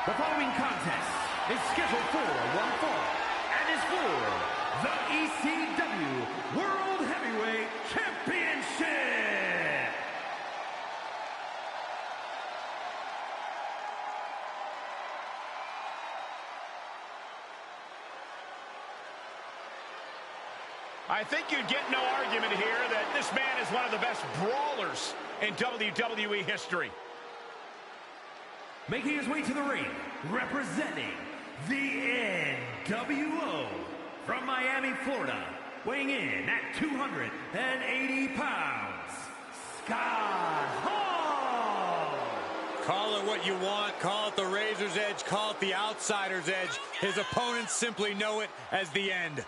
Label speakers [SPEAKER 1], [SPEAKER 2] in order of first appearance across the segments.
[SPEAKER 1] The following contest is scheduled for one fall and is for the ECW World Heavyweight Championship.
[SPEAKER 2] I think you'd get no argument here that this man is one of the best brawlers in WWE history.
[SPEAKER 1] Making his way to the ring, representing the NWO from Miami, Florida, weighing in at 280 pounds, Scott Hall.
[SPEAKER 3] Call it what you want, call it the razor's edge, call it the outsider's edge. His opponents simply know it as the end.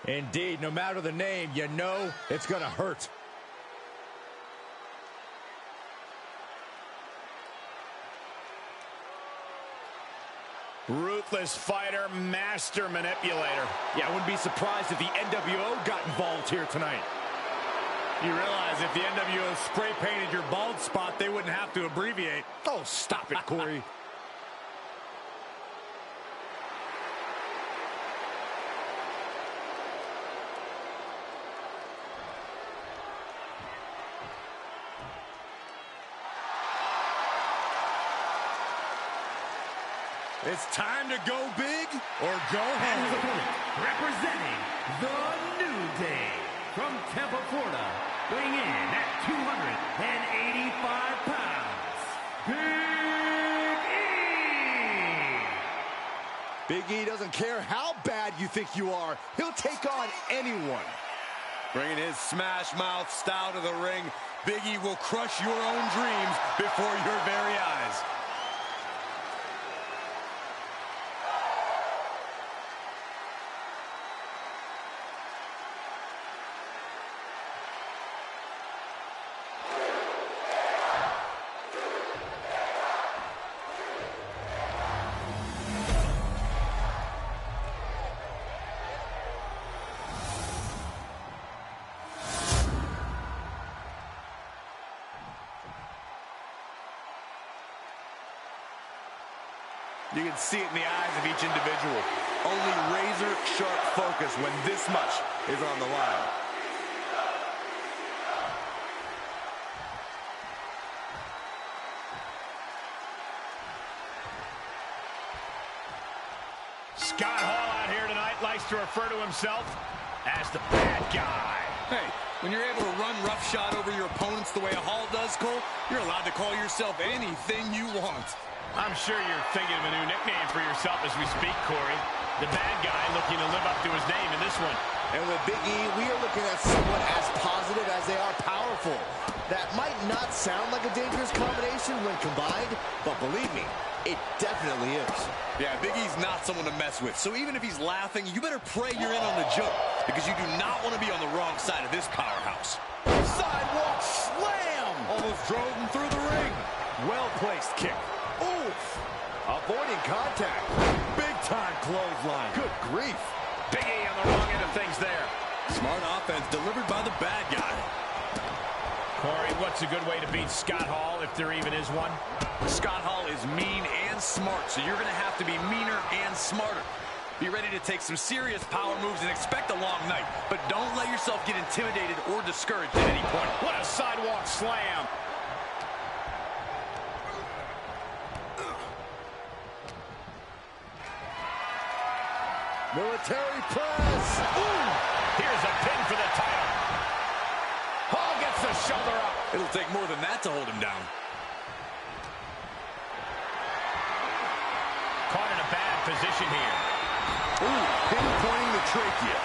[SPEAKER 4] Indeed, no matter the name, you know it's gonna hurt.
[SPEAKER 2] Ruthless fighter, master manipulator.
[SPEAKER 4] Yeah, I wouldn't be surprised if the NWO got involved here tonight.
[SPEAKER 3] You realize if the NWO spray painted your bald spot, they wouldn't have to abbreviate.
[SPEAKER 4] Oh, stop it, Corey.
[SPEAKER 3] It's time to go big or go home.
[SPEAKER 1] His opponent, representing the New Day from Tampa, Florida, weighing in at 285 pounds, Big E.
[SPEAKER 4] Big E doesn't care how bad you think you are. He'll take on anyone.
[SPEAKER 3] Bringing his smash mouth style to the ring, Big E will crush your own dreams before your very eyes.
[SPEAKER 4] You can see it in the eyes of each individual. Only razor-sharp focus when this much is on the line.
[SPEAKER 2] Scott Hall out here tonight likes to refer to himself as the bad guy.
[SPEAKER 3] Hey, when you're able to run roughshod over your opponents the way a Hall does, Cole, you're allowed to call yourself anything you want.
[SPEAKER 2] I'm sure you're thinking of a new nickname for yourself as we speak, Corey. The bad guy looking to live up to his name in this one.
[SPEAKER 4] And with Big E, we are looking at someone as positive as they are powerful. That might not sound like a dangerous combination when combined, but believe me, it definitely is.
[SPEAKER 3] Yeah, Big E's not someone to mess with. So even if he's laughing, you better pray you're in on the joke, because you do not want to be on the wrong side of this powerhouse.
[SPEAKER 4] Sidewalk slam!
[SPEAKER 3] Almost drove him through the ring.
[SPEAKER 4] Well-placed kick. Oof! Avoiding contact. Big-time clothesline. Good grief.
[SPEAKER 2] Big E on the wrong end of things there.
[SPEAKER 3] Smart offense delivered by the bad guy.
[SPEAKER 2] Corey, what's a good way to beat Scott Hall, if there even is one?
[SPEAKER 3] Scott Hall is mean and smart, so you're going to have to be meaner and smarter. Be ready to take some serious power moves and expect a long night, but don't let yourself get intimidated or discouraged at any point.
[SPEAKER 2] What a sidewalk slam.
[SPEAKER 4] Military press.
[SPEAKER 2] Ooh, here's a pin for the title. Hall gets the shoulder up.
[SPEAKER 3] It'll take more than that to hold him down.
[SPEAKER 2] Caught in a bad position here.
[SPEAKER 4] Ooh, pinpointing the trachea.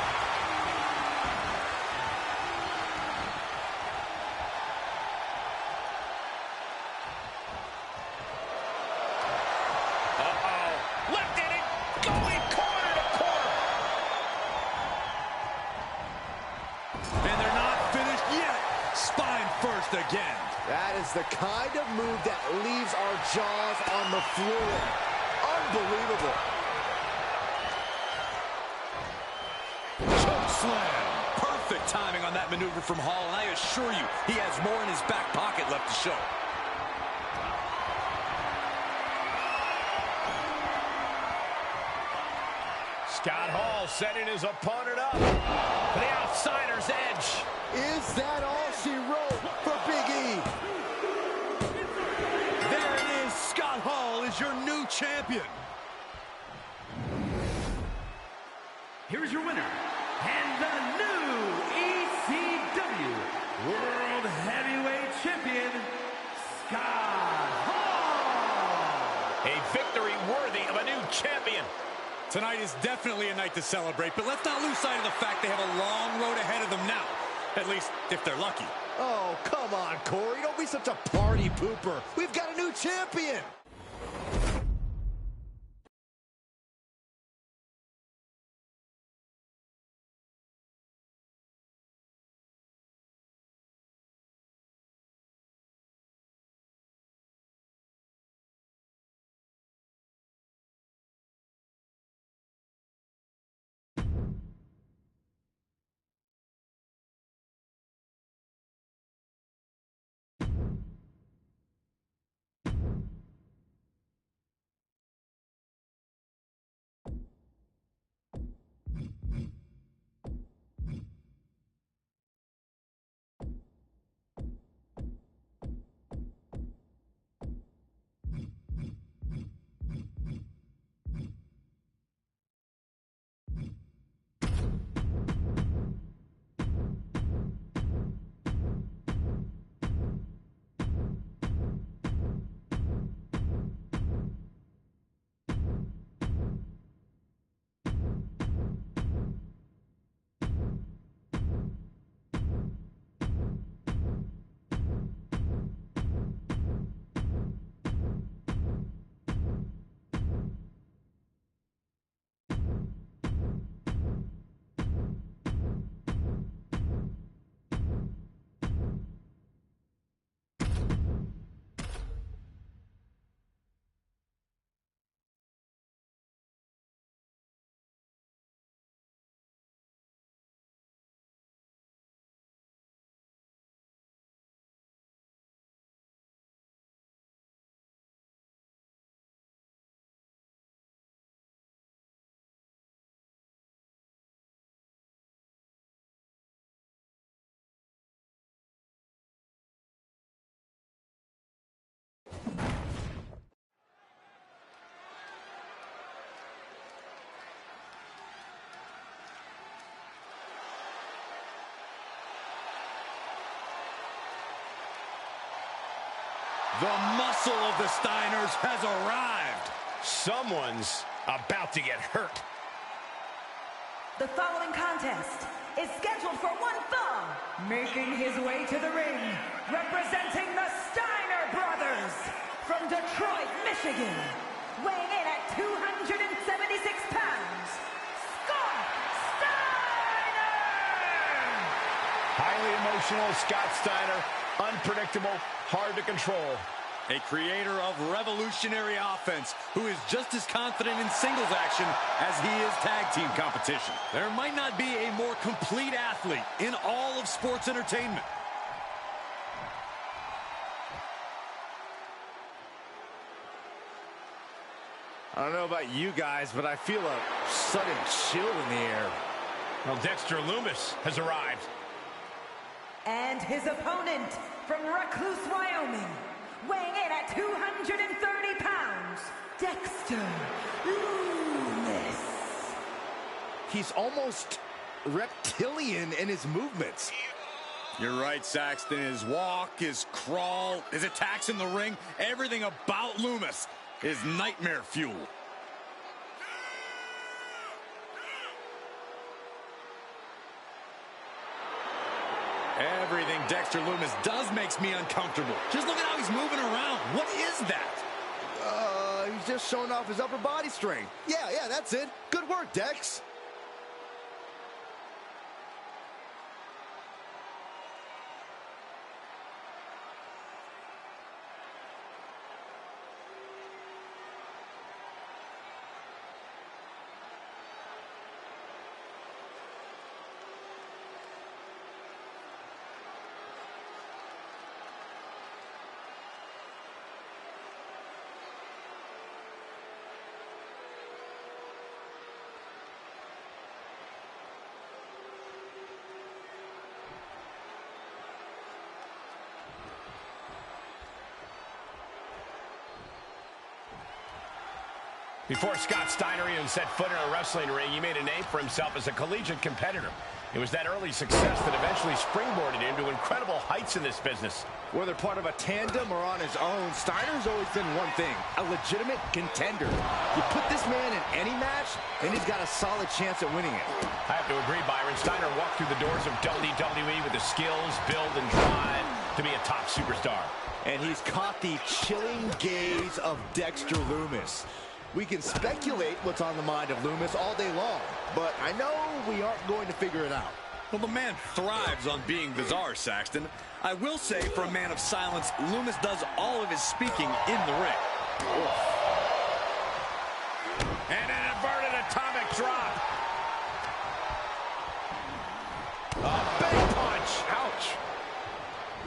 [SPEAKER 2] Uh-oh. Lifted it. Going corner to corner.
[SPEAKER 3] And they're not finished yet. Spine first again.
[SPEAKER 4] That is the kind of move that leaves our jaws on the floor. Unbelievable.
[SPEAKER 3] Choke slam. Perfect timing on that maneuver from Hall, and I assure you, he has more in his back pocket left to show.
[SPEAKER 2] Scott Hall setting his opponent up for the outsider's edge.
[SPEAKER 4] Is that all she wrote for Big E?
[SPEAKER 3] There it is. Scott Hall is your new champion.
[SPEAKER 1] Here's your winner, and the new ECW World Heavyweight Champion, Scott Hall.
[SPEAKER 2] A victory worthy of a new champion.
[SPEAKER 3] Tonight is definitely a night to celebrate, but let's not lose sight of the fact they have a long road ahead of them now. At least, if they're lucky.
[SPEAKER 4] Oh, come on, Corey. Don't be such a party pooper. We've got a new champion.
[SPEAKER 3] The muscle of the Steiners has arrived.
[SPEAKER 2] Someone's about to get hurt.
[SPEAKER 5] The following contest is scheduled for one fall. Making his way to the ring, representing the Steiner brothers from Detroit, Michigan. Weighing in at 276 pounds, Scott Steiner!
[SPEAKER 2] Highly emotional Scott Steiner. Unpredictable, hard to control.
[SPEAKER 3] A creator of revolutionary offense who is just as confident in singles action as he is tag team competition. There might not be a more complete athlete in all of sports entertainment.
[SPEAKER 4] I don't know about you guys, but I feel a sudden chill in the air.
[SPEAKER 2] Well, Dexter Lumis has arrived.
[SPEAKER 5] And his opponent from Recluse, Wyoming, weighing in at 230 pounds, Dexter Lumis.
[SPEAKER 4] He's almost reptilian in his movements.
[SPEAKER 3] You're right, Saxton. His walk, his crawl, his attacks in the ring, everything about Lumis is nightmare fuel. Everything Dexter Lumis does makes me uncomfortable. Just look at how he's moving around. What is that?
[SPEAKER 4] He's just showing off his upper body strength. Yeah, that's it. Good work, Dex.
[SPEAKER 2] Before Scott Steiner even set foot in a wrestling ring, he made a name for himself as a collegiate competitor. It was that early success that eventually springboarded him to incredible heights in this business.
[SPEAKER 4] Whether part of a tandem or on his own, Steiner's always been one thing, a legitimate contender. You put this man in any match, and he's got a solid chance at winning it.
[SPEAKER 2] I have to agree, Byron. Steiner walked through the doors of WWE with the skills, build, and drive to be a top superstar.
[SPEAKER 4] And he's caught the chilling gaze of Dexter Lumis. We can speculate what's on the mind of Lumis all day long, but I know we aren't going to figure it out.
[SPEAKER 3] Well, the man thrives on being bizarre, Saxton. I will say, for a man of silence, Lumis does all of his speaking in the ring.
[SPEAKER 2] And an inverted atomic drop. A big punch. Ouch.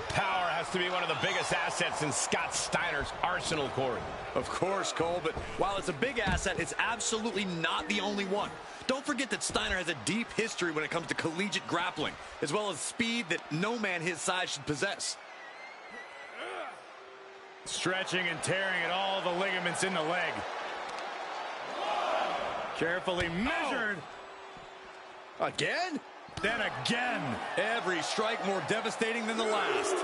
[SPEAKER 2] Power has to be one of the biggest assets in Scott Steiner's arsenal, Corey.
[SPEAKER 3] Of course, Cole, but while it's a big asset, it's absolutely not the only one. Don't forget that Steiner has a deep history when it comes to collegiate grappling, as well as speed that no man his size should possess.
[SPEAKER 2] Stretching and tearing at all the ligaments in the leg. Carefully measured.
[SPEAKER 4] Again?
[SPEAKER 2] Then again.
[SPEAKER 3] Every strike more devastating than the last.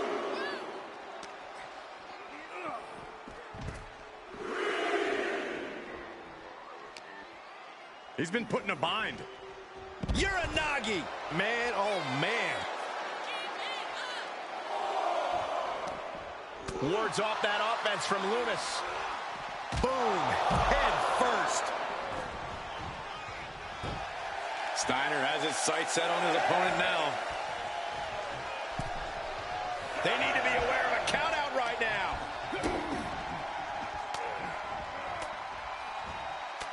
[SPEAKER 2] He's been put in a bind.
[SPEAKER 4] Uranagi! Man, oh man.
[SPEAKER 2] Wards off that offense from Lumis.
[SPEAKER 4] Boom, head first.
[SPEAKER 3] Steiner has his sights set on his opponent now.
[SPEAKER 2] They need to be aware of a countout right now.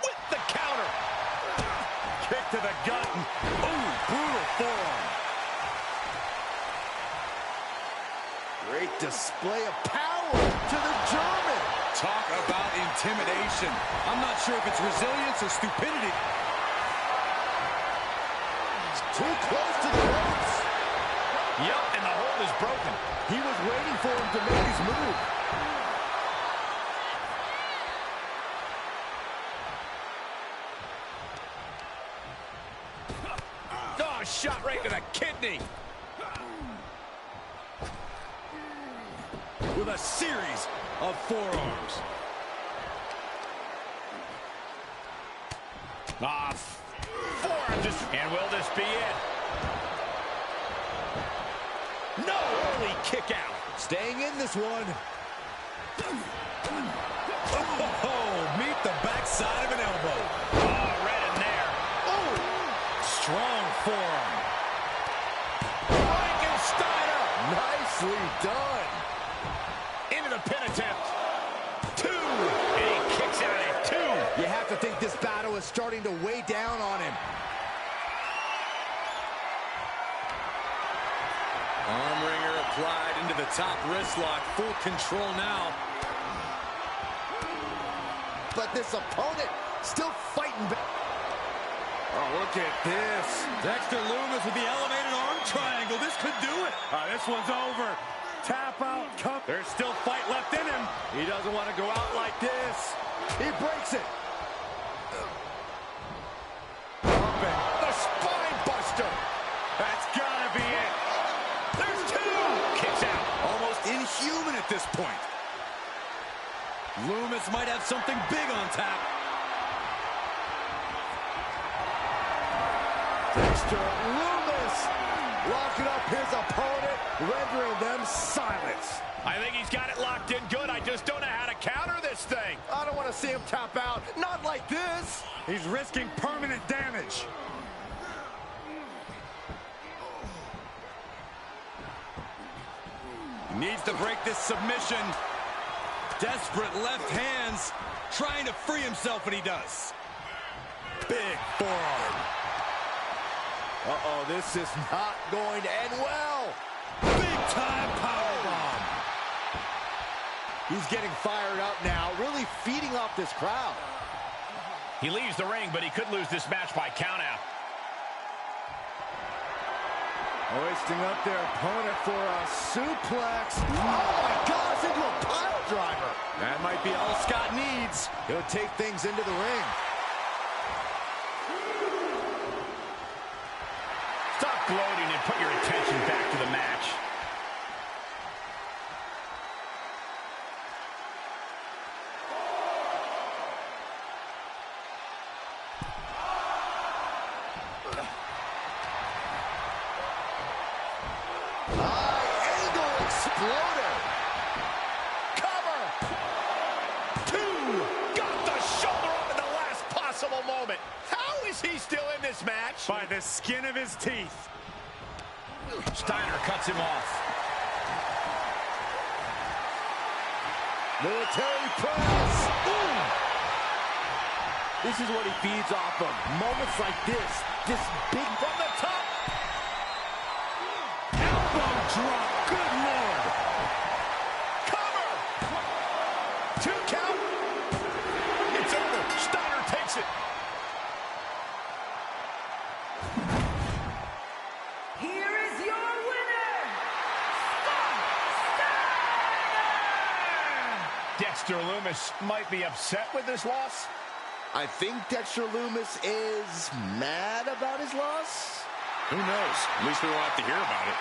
[SPEAKER 2] With the counter. Kick to the gut. Ooh, brutal forearm.
[SPEAKER 4] Great display of power to the German.
[SPEAKER 3] Talk about intimidation. I'm not sure if it's resilience or stupidity.
[SPEAKER 4] Too close to the ropes.
[SPEAKER 2] Yep, and the hold is broken.
[SPEAKER 4] He was waiting for him to make his move.
[SPEAKER 2] Oh, shot right to the kidney.
[SPEAKER 3] With a series of forearms.
[SPEAKER 2] Forearm just... And will this be it? No early kick out.
[SPEAKER 4] Staying in this one.
[SPEAKER 3] Oh, meet the backside of an elbow.
[SPEAKER 2] Oh, right in there.
[SPEAKER 3] Oh, strong forearm.
[SPEAKER 2] Frankensteiner.
[SPEAKER 4] Nicely done.
[SPEAKER 2] Into the pin attempt. 2. And he kicks out at 2.
[SPEAKER 4] You have to think this battle is starting to weigh down on him.
[SPEAKER 3] Arm wringer applied into the top wrist lock. Full control now.
[SPEAKER 4] But this opponent still fighting back.
[SPEAKER 3] Oh, look at this. Dexter Lumis with the elevated arm triangle. This could do it.
[SPEAKER 2] This one's over. Tap out. There's still fight left in him. He doesn't want to go out like this.
[SPEAKER 4] He breaks it.
[SPEAKER 2] The spine buster. That's gotta be it. There's 2. Kicks out.
[SPEAKER 3] Almost inhuman at this point. Lumis might have something big on tap.
[SPEAKER 4] Dexter Lumis locking up his opponent, rendering them silence.
[SPEAKER 2] I think he's got it locked in good. I just don't know how to counter this thing.
[SPEAKER 4] I don't want to see him tap out. Not like this.
[SPEAKER 2] He's risking permanent damage.
[SPEAKER 3] He needs to break this submission. Desperate left hands, trying to free himself when he does. Big forearm.
[SPEAKER 4] Uh-oh, this is not going to end well.
[SPEAKER 3] Big time powerbomb.
[SPEAKER 4] He's getting fired up now, really feeding off this crowd.
[SPEAKER 2] He leaves the ring, but he could lose this match by countout.
[SPEAKER 4] Hoisting up their opponent for a suplex. Oh my gosh, into a pile driver.
[SPEAKER 3] That might be all Scott needs.
[SPEAKER 4] needs, he'll take things into the ring.
[SPEAKER 2] Stop gloating and put your attention back to the match.
[SPEAKER 4] Exploder. Cover. 2.
[SPEAKER 2] Got the shoulder up at the last possible moment. How is he still in this match?
[SPEAKER 6] By the skin of his teeth.
[SPEAKER 2] Steiner cuts him off.
[SPEAKER 4] Military press. Ooh. This is what he feeds off of. Moments like this big from the top. Elbow drop. Good Lord. Cover. 2 count.
[SPEAKER 2] It's over. Steiner takes it.
[SPEAKER 5] Here is your winner, Steiner!
[SPEAKER 2] Dexter Lumis might be upset with this loss.
[SPEAKER 4] I think Dexter Lumis is mad about his loss.
[SPEAKER 3] Who knows? At least we won't have to hear about it.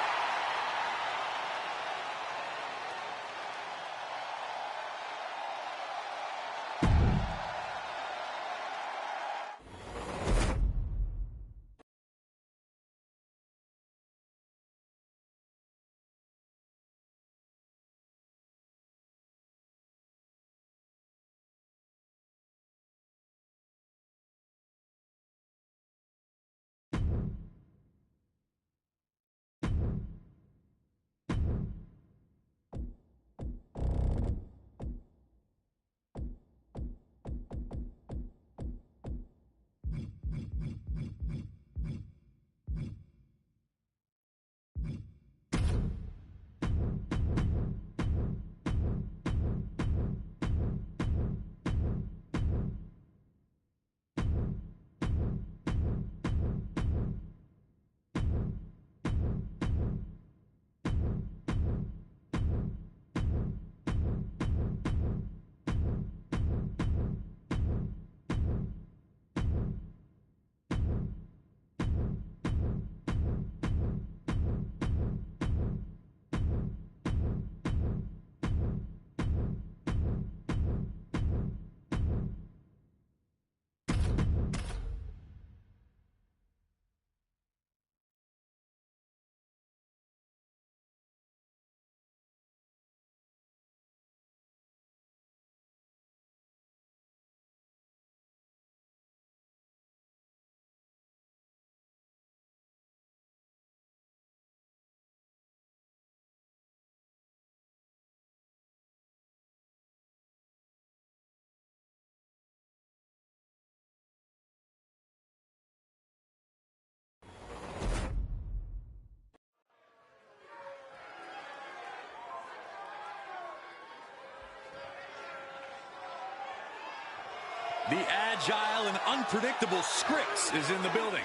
[SPEAKER 3] The agile and unpredictable Scripps is in the building.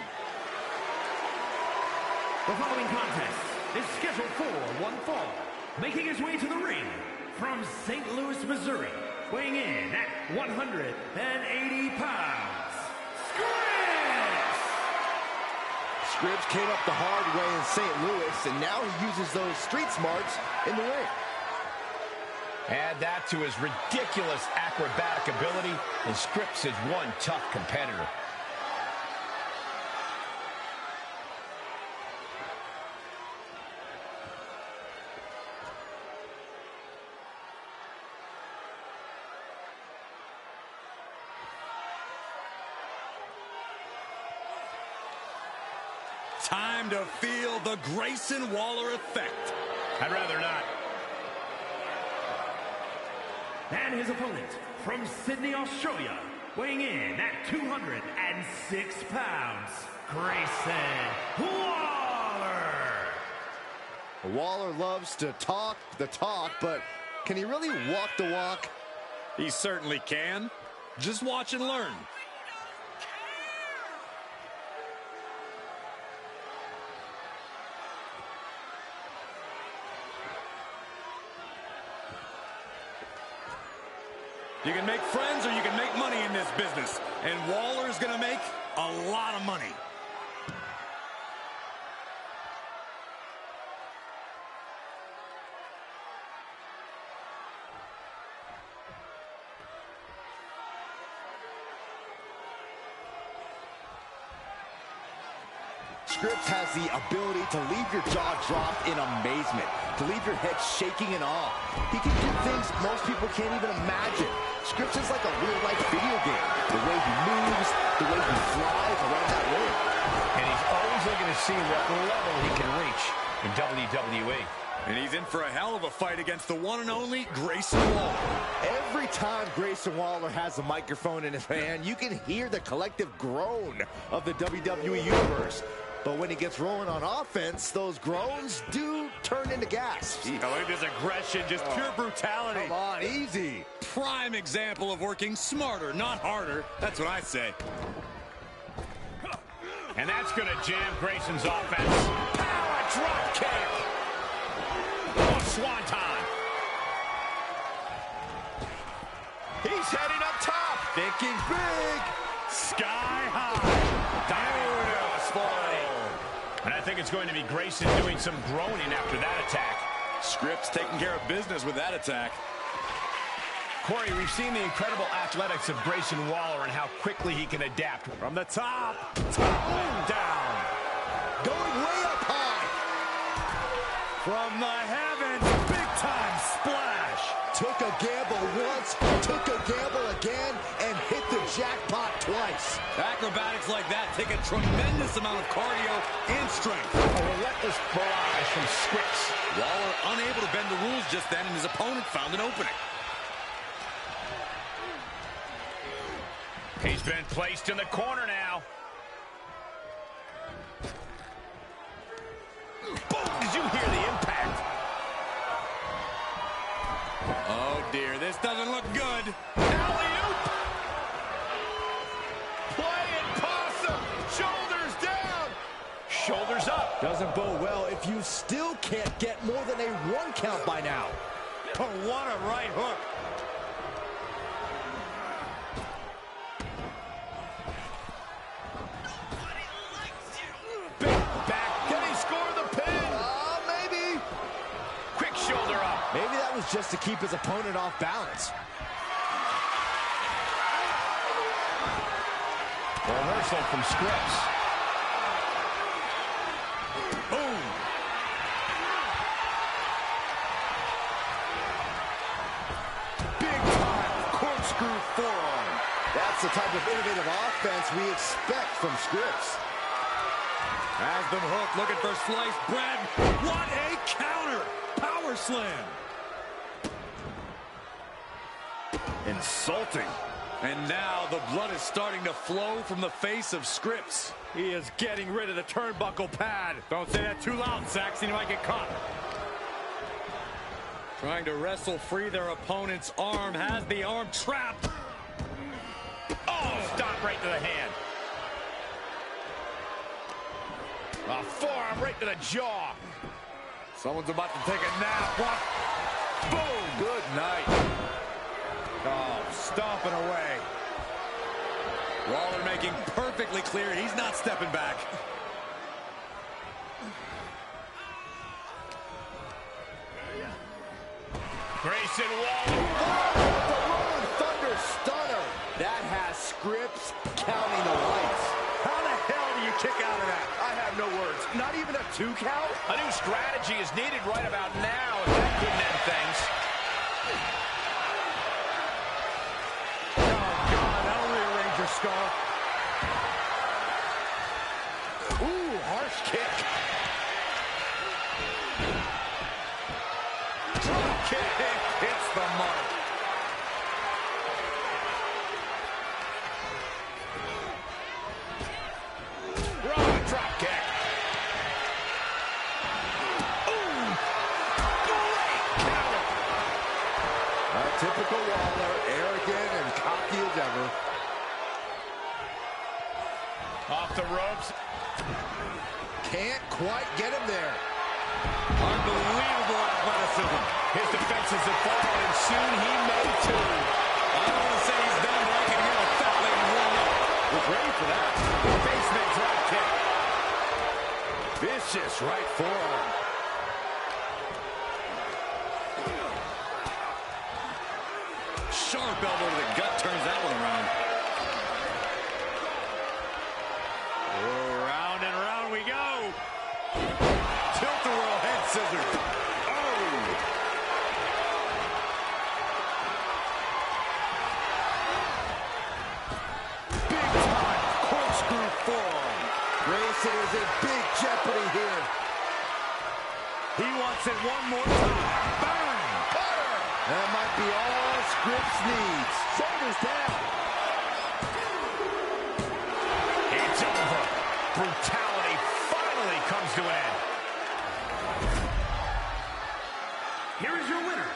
[SPEAKER 1] The following contest is scheduled for one fall. Making his way to the ring from St. Louis, Missouri, weighing in at 180 pounds, Scripps!
[SPEAKER 4] Scripps came up the hard way in St. Louis, and now he uses those street smarts in the ring.
[SPEAKER 2] Add that to his ridiculous acrobatic ability, and Scripps is one tough competitor.
[SPEAKER 3] Time to feel the Grayson Waller effect.
[SPEAKER 2] I'd rather not.
[SPEAKER 1] And his opponent from Sydney, Australia, weighing in at 206 pounds, Grayson Waller.
[SPEAKER 4] Waller loves to talk the talk, but can he really walk the walk?
[SPEAKER 3] He certainly can. Just watch and learn. You can make friends or you can make money in this business. And Waller is going to make a lot of money.
[SPEAKER 4] Scripps has the ability to leave your jaw dropped in amazement, to leave your head shaking in awe. He can do things most people can't even imagine. Scripps is like a real-life video game. The way he moves, the way he flies around that ring.
[SPEAKER 2] And he's always looking to see what level he can reach in WWE.
[SPEAKER 3] And he's in for a hell of a fight against the one and only Grayson Waller.
[SPEAKER 4] Every time Grayson Waller has a microphone in his hand, you can hear the collective groan of the WWE Universe. But when he gets rolling on offense, those groans do turn into gasps.
[SPEAKER 3] Look at this aggression, just pure brutality.
[SPEAKER 4] Come on, easy.
[SPEAKER 3] Prime example of working smarter, not harder. That's what I say.
[SPEAKER 2] And that's going to jam Grayson's offense. Power drop kick. Oh, swanton.
[SPEAKER 3] He's heading up top. Thinking big. Sky high.
[SPEAKER 2] Beautiful. And I think it's going to be Grayson doing some groaning after that attack.
[SPEAKER 3] Scripps taking care of business with that attack.
[SPEAKER 2] Corey, we've seen the incredible athletics of Grayson Waller and how quickly he can adapt.
[SPEAKER 3] From the top and down.
[SPEAKER 4] Going way up high.
[SPEAKER 3] From the heavens, big time splash.
[SPEAKER 4] Took a gamble once, took a gamble again, and hit the jackpot twice.
[SPEAKER 3] Acrobatics like that take a tremendous amount of cardio and strength.
[SPEAKER 2] A relentless barrage from Scripps.
[SPEAKER 3] Waller unable to bend the rules just then, and his opponent found an opening.
[SPEAKER 2] He's been placed in the corner now. Boom! Did you hear the impact?
[SPEAKER 3] Oh dear, this doesn't look good.
[SPEAKER 2] Alley-oop! Playing possum! Shoulders down! Shoulders up!
[SPEAKER 4] Doesn't bode well if you still can't get more than a 1 count by now.
[SPEAKER 3] Oh, what a right hook.
[SPEAKER 4] Just to keep his opponent off balance.
[SPEAKER 2] Reversal from Scripps.
[SPEAKER 3] Boom. Big time corkscrew forearm.
[SPEAKER 4] That's the type of innovative offense we expect from Scripps.
[SPEAKER 3] Has them hooked, looking for sliced bread. What a counter! Power slam. Insulting. And now the blood is starting to flow from the face of Scripps. He is getting rid of the turnbuckle pad. Don't say that too loud, Saxon. You might get caught. Trying to wrestle free their opponent's arm. Has the arm trapped.
[SPEAKER 2] Oh, stop right to the hand. A forearm right to the jaw.
[SPEAKER 3] Someone's about to take a nap. What? Boom. Good night. Oh, stomping away. Waller making perfectly clear he's not stepping back.
[SPEAKER 2] Grayson Waller.
[SPEAKER 4] The Rolling Thunder Stunner. That has Scripps counting the lights.
[SPEAKER 3] How the hell do you kick out of that? I have no words. Not even a 2 count?
[SPEAKER 2] A new strategy is needed right about now if that couldn't end things.
[SPEAKER 3] Scar. Ooh, harsh kick. Drop kick hits the mark.
[SPEAKER 2] Raw drop kick. Ooh, great counter.
[SPEAKER 4] A typical Waller, arrogant and cocky as ever.
[SPEAKER 2] Off the ropes.
[SPEAKER 4] Can't quite get him there.
[SPEAKER 3] Unbelievable athleticism.
[SPEAKER 2] His defenses have fallen, and soon he may too.
[SPEAKER 3] ready for that. Baseman's right kick.
[SPEAKER 4] Vicious right forearm.
[SPEAKER 3] Sharp elbow to the gut turns that one around.
[SPEAKER 6] Oh, round and round we go.
[SPEAKER 3] Tilt-a-whirl head scissors. Oh!
[SPEAKER 4] Big time corkscrew forearm. Grayson is in big jeopardy here.
[SPEAKER 6] He wants it one more time. Bang!
[SPEAKER 4] That might be all Scripps needs. Shoulders down.
[SPEAKER 2] It's over. Brutality finally comes to an end.
[SPEAKER 1] Here is your winner,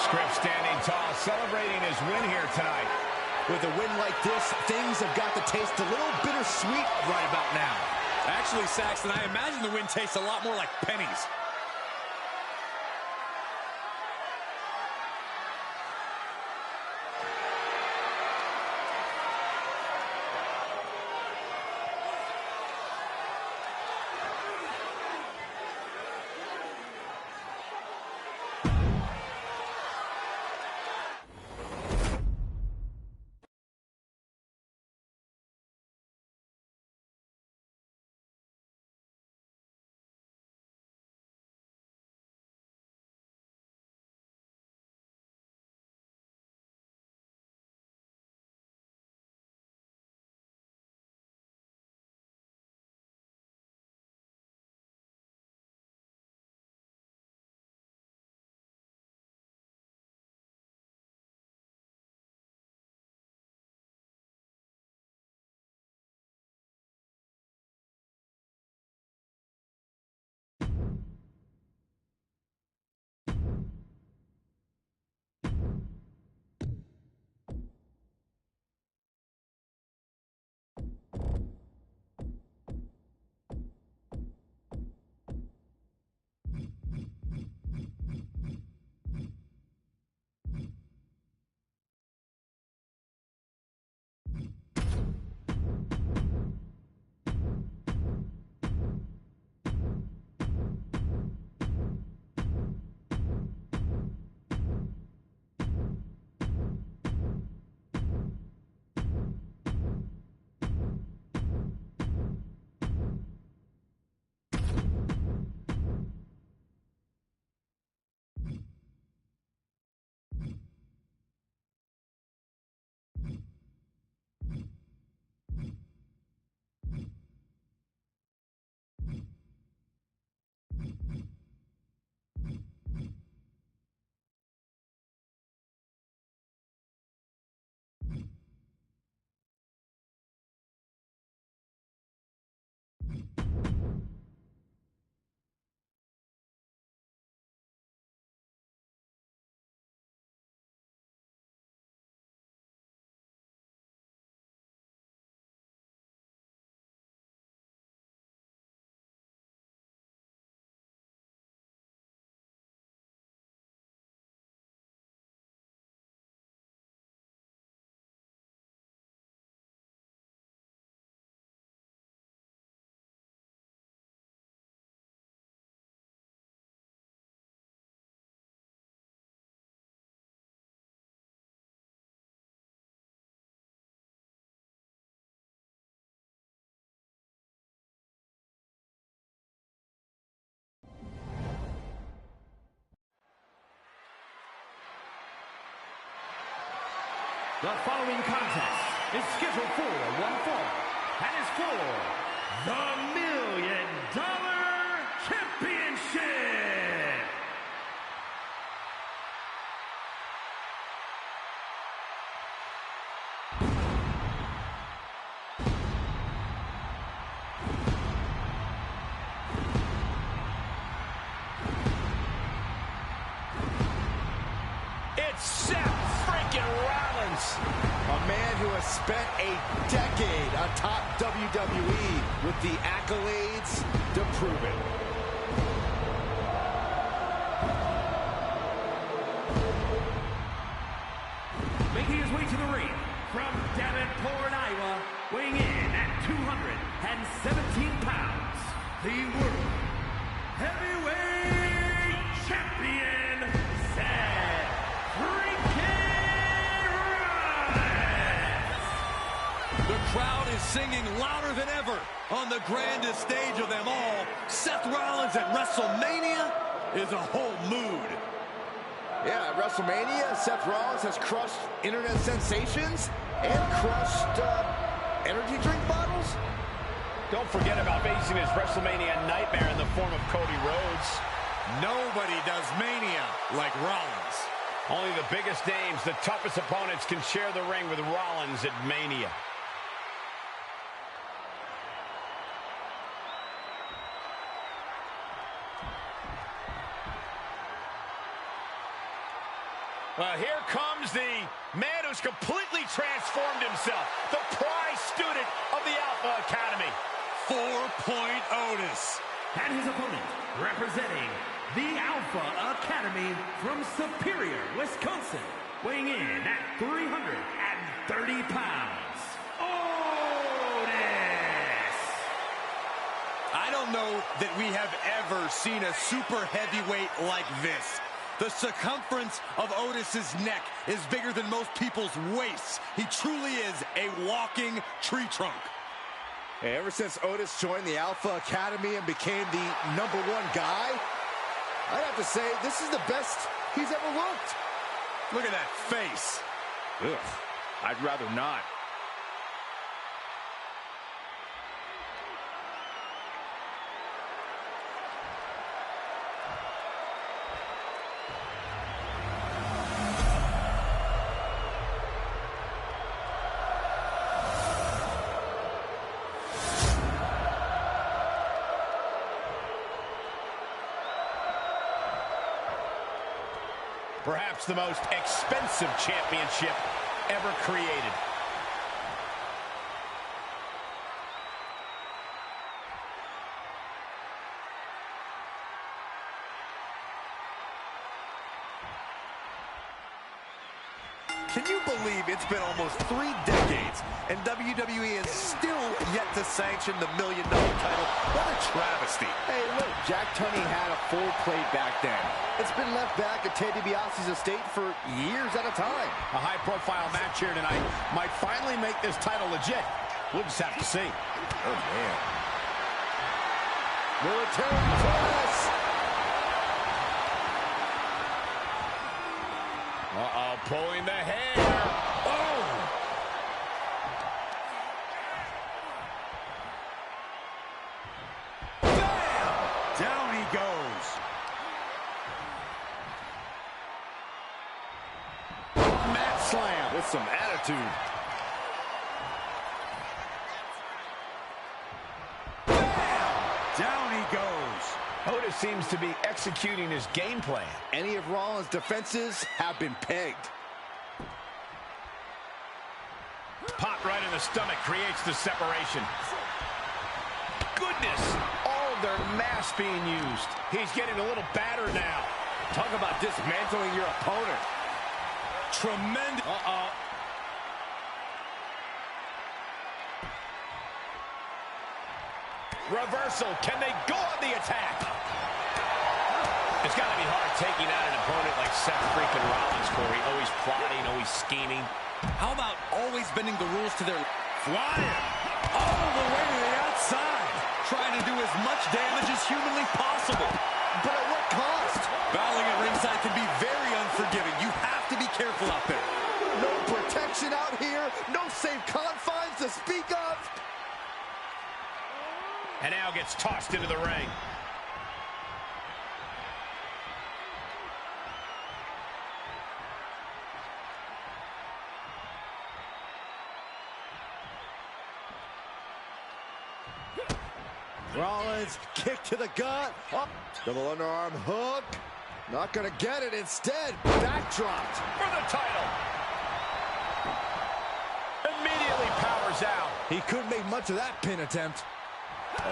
[SPEAKER 2] Scripps standing tall, celebrating his win here tonight.
[SPEAKER 4] With a win like this, things have got to taste a little bittersweet right about now.
[SPEAKER 3] Actually, Saxton, I imagine the win tastes a lot more like pennies.
[SPEAKER 1] The following contest is scheduled for one fall and is for the $1 Million Championship.
[SPEAKER 2] It's Seth freaking Rollins.
[SPEAKER 4] A man who has spent a decade atop WWE with the accolades to prove it.
[SPEAKER 1] Making his way to the ring from Dallas, weighing in at 217 pounds, the World Heavyweight Champion, Seth freaking Rollins!
[SPEAKER 3] The crowd is singing louder than ever on the grandest stage of them all. Seth Rollins at WrestleMania is a whole mood.
[SPEAKER 4] Yeah, at WrestleMania, Seth Rollins has crushed internet sensations and crushed energy drink bottles.
[SPEAKER 2] Don't forget about facing his WrestleMania nightmare in the form of Cody Rhodes.
[SPEAKER 6] Nobody does Mania like Rollins.
[SPEAKER 2] Only the biggest names, the toughest opponents can share the ring with Rollins at Mania. Well, here comes the man who's completely transformed himself, the prize student of the Alpha Academy.
[SPEAKER 6] 4-Point Otis.
[SPEAKER 1] And his opponent, representing the Alpha Academy from Superior, Wisconsin, weighing in at 330 pounds, Otis!
[SPEAKER 3] I don't know that we have ever seen a super heavyweight like this. The circumference of Otis's neck is bigger than most people's waists. He truly is a walking tree trunk.
[SPEAKER 4] Hey, ever since Otis joined the Alpha Academy and became the #1 guy, I'd have to say this is the best he's ever looked.
[SPEAKER 3] Look at that face.
[SPEAKER 6] Ugh, I'd rather not.
[SPEAKER 2] Perhaps the most expensive championship ever created.
[SPEAKER 3] Can you believe it's been almost 3 decades and WWE is still yet to sanction the $1 million title? What a travesty.
[SPEAKER 4] Hey, look, Jack Tunney had a full plate back then. It's been left back at Ted DiBiase's estate for years at a time.
[SPEAKER 2] A high-profile match here tonight might finally make this title legit. We'll just have to see.
[SPEAKER 4] Oh, man. Military press.
[SPEAKER 2] Uh-oh, pulling the hair. Oh!
[SPEAKER 6] Bam! Down he goes.
[SPEAKER 2] Mat slam with some attitude.
[SPEAKER 6] Bam! Down he goes.
[SPEAKER 2] Otis seems to be executing his game plan.
[SPEAKER 4] Any of Rollins' defenses have been pegged.
[SPEAKER 2] Pop right in the stomach creates the separation. Goodness, all of their mass being used. He's getting a little battered now.
[SPEAKER 4] Talk about dismantling your opponent.
[SPEAKER 3] Tremendous.
[SPEAKER 2] Uh-oh. Reversal. Can they go on the attack? It's got to be hard taking out an opponent like Seth freaking Rollins, Corey. Always plotting, always scheming.
[SPEAKER 3] How about always bending the rules to their...
[SPEAKER 6] Flying all the way to the outside.
[SPEAKER 3] Trying to do as much damage as humanly possible.
[SPEAKER 4] But at what cost?
[SPEAKER 3] Battling at ringside can be very unforgiving. You have to be careful out there.
[SPEAKER 4] No protection out here. No safe confines to speak of.
[SPEAKER 2] And now gets tossed into the ring.
[SPEAKER 4] Rollins, kick to the gut. Oh, double underarm hook. Not going to get it. Instead, backdropped.
[SPEAKER 2] For the title. Immediately powers out.
[SPEAKER 4] He couldn't make much of that pin attempt. Oh.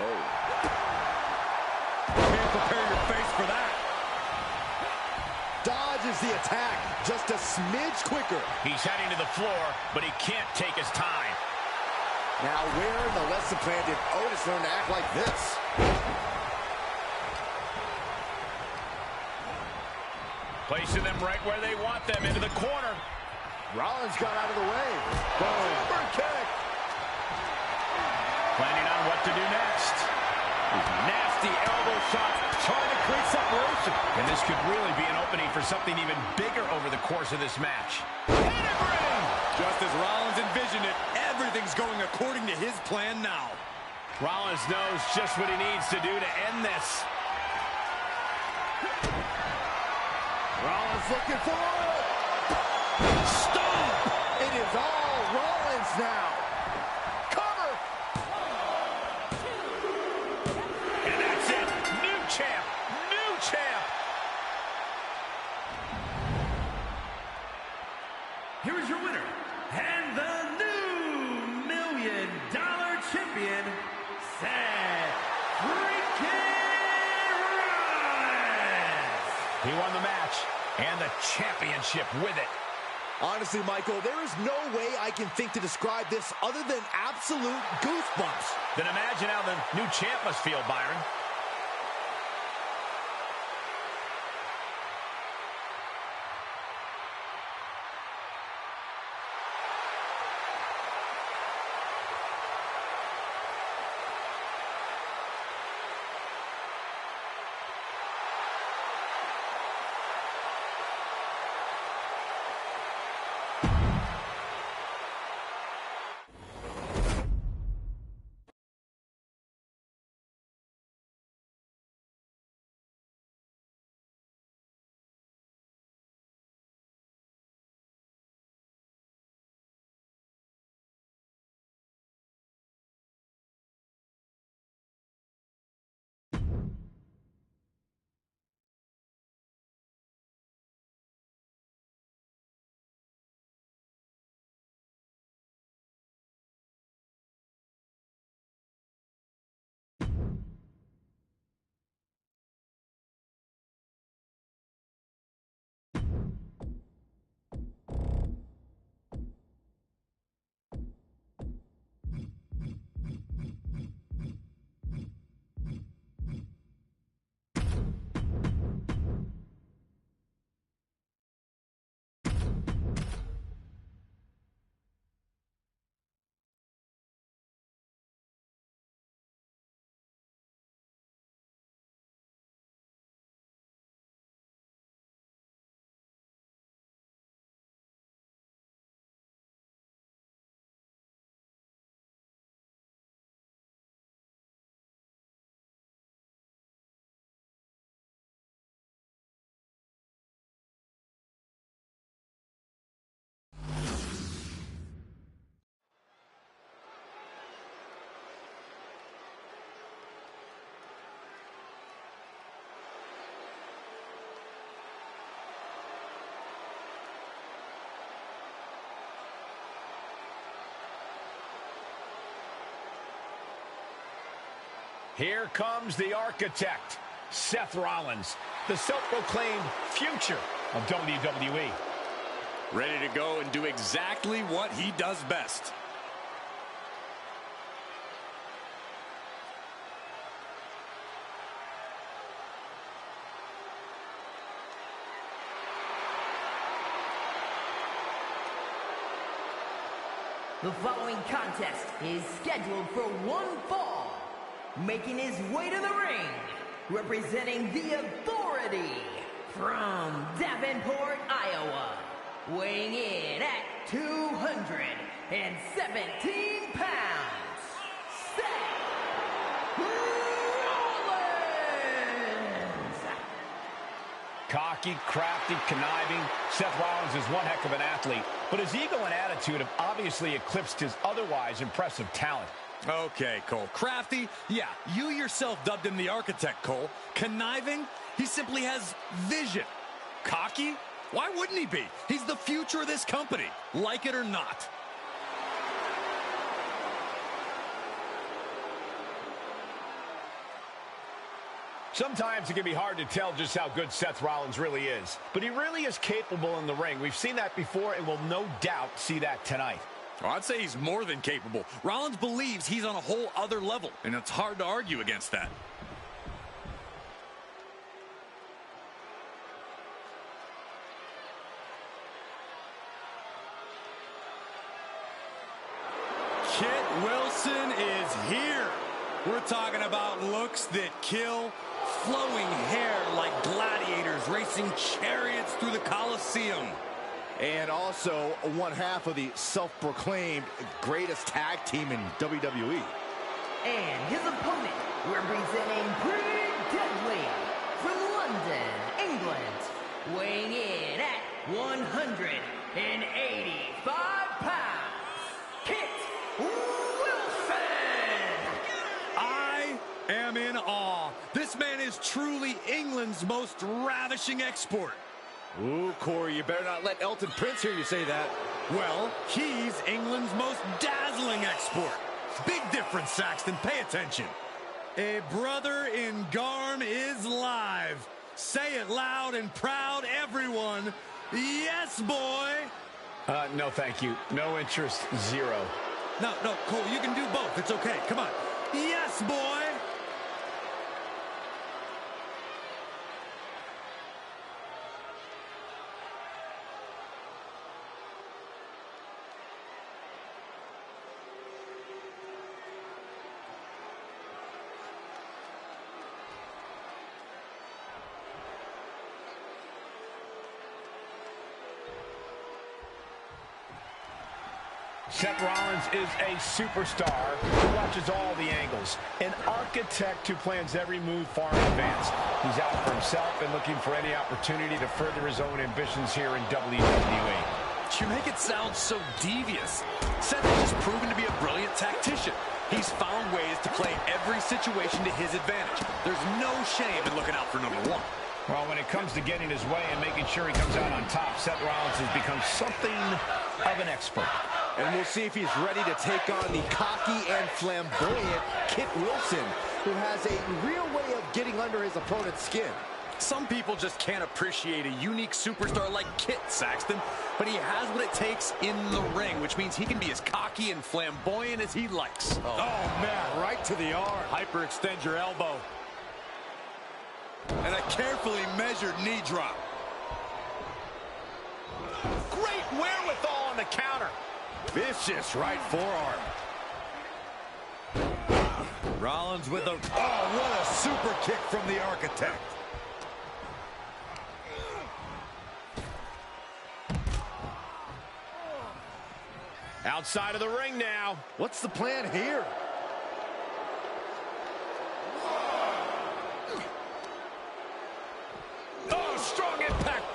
[SPEAKER 3] Can't prepare your face for that.
[SPEAKER 4] Dodges the attack just a smidge quicker.
[SPEAKER 2] He's heading to the floor, but he can't take his time.
[SPEAKER 4] Now, where in the lesson plan did Otis learn to act like this?
[SPEAKER 2] Placing them right where they want them, into the corner.
[SPEAKER 4] Rollins got out of the way. Boom. Super kick.
[SPEAKER 2] Planning on what to do next.
[SPEAKER 6] Nasty elbow shot, trying to create separation.
[SPEAKER 2] And this could really be an opening for something even bigger over the course of this match.
[SPEAKER 3] Just as Rollins envisioned it, everything's going according to his plan now.
[SPEAKER 2] Rollins knows just what he needs to do to end this.
[SPEAKER 4] Rollins looking for it. Stop! It is all Rollins now. Cover!
[SPEAKER 2] And that's it. New champ. New champ.
[SPEAKER 1] Here is your winner, and the new $1 million champion, Seth freaking Rollins.
[SPEAKER 2] He won the match and the championship with it.
[SPEAKER 4] Honestly, Michael, there is no way I can think to describe this other than absolute goosebumps.
[SPEAKER 2] Then imagine how the new champ must feel, Byron. Here comes the architect, Seth Rollins, the self-proclaimed future of WWE.
[SPEAKER 3] Ready to go and do exactly what he does best.
[SPEAKER 5] The following contest is scheduled for one fall. Making his way to the ring, representing the Authority from Davenport, Iowa, weighing in at 217 pounds, Seth Rollins!
[SPEAKER 2] Cocky, crafty, conniving, Seth Rollins is one heck of an athlete, but his ego and attitude have obviously eclipsed his otherwise impressive talent.
[SPEAKER 3] Okay, Cole. Crafty? Yeah, you yourself dubbed him the architect, Cole. Conniving? He simply has vision. Cocky? Why wouldn't he be? He's the future of this company, like it or not.
[SPEAKER 2] Sometimes it can be hard to tell just how good Seth Rollins really is, but he really is capable in the ring. We've seen that before and will no doubt see that tonight.
[SPEAKER 3] Oh, I'd say he's more than capable. Rollins believes he's on a whole other level, and it's hard to argue against that. Kit Wilson is here. We're talking about looks that kill, flowing hair like gladiators racing chariots through the Coliseum.
[SPEAKER 4] And also one half of the self-proclaimed greatest tag team in WWE.
[SPEAKER 5] And his opponent, representing Pretty Deadly from London, England, weighing in at 185 pounds, Kit Wilson!
[SPEAKER 3] I am in awe. This man is truly England's most ravishing export.
[SPEAKER 4] Ooh, Corey, you better not let Elton Prince hear you say that.
[SPEAKER 3] Well, he's England's most dazzling export. Big difference, Saxton. Pay attention. A brother in Garm is live. Say it loud and proud, everyone. Yes, boy.
[SPEAKER 2] No, thank you. No interest, zero.
[SPEAKER 3] No, Cole, you can do both. It's okay. Come on. Yes, boy.
[SPEAKER 2] Seth Rollins is a superstar who watches all the angles. An architect who plans every move far in advance. He's out for himself and looking for any opportunity to further his own ambitions here in WWE.
[SPEAKER 3] You make it sound so devious. Seth has just proven to be a brilliant tactician. He's found ways to play every situation to his advantage. There's no shame in looking out for number one.
[SPEAKER 2] Well, when it comes to getting his way and making sure he comes out on top, Seth Rollins has become something of an expert.
[SPEAKER 4] And we'll see if he's ready to take on the cocky and flamboyant Kit Wilson, who has a real way of getting under his opponent's skin.
[SPEAKER 3] Some people just can't appreciate a unique superstar like Kit, Saxton, but he has what it takes in the ring, which means he can be as cocky and flamboyant as he likes.
[SPEAKER 6] Oh, man, right to the arm. Hyperextend your elbow.
[SPEAKER 3] And a carefully measured knee drop.
[SPEAKER 2] Great wherewithal on the counter.
[SPEAKER 4] Vicious right forearm.
[SPEAKER 6] Rollins with a... Oh, what a super kick from the architect.
[SPEAKER 2] Outside of the ring now.
[SPEAKER 4] What's the plan here?
[SPEAKER 2] Oh, strong impact.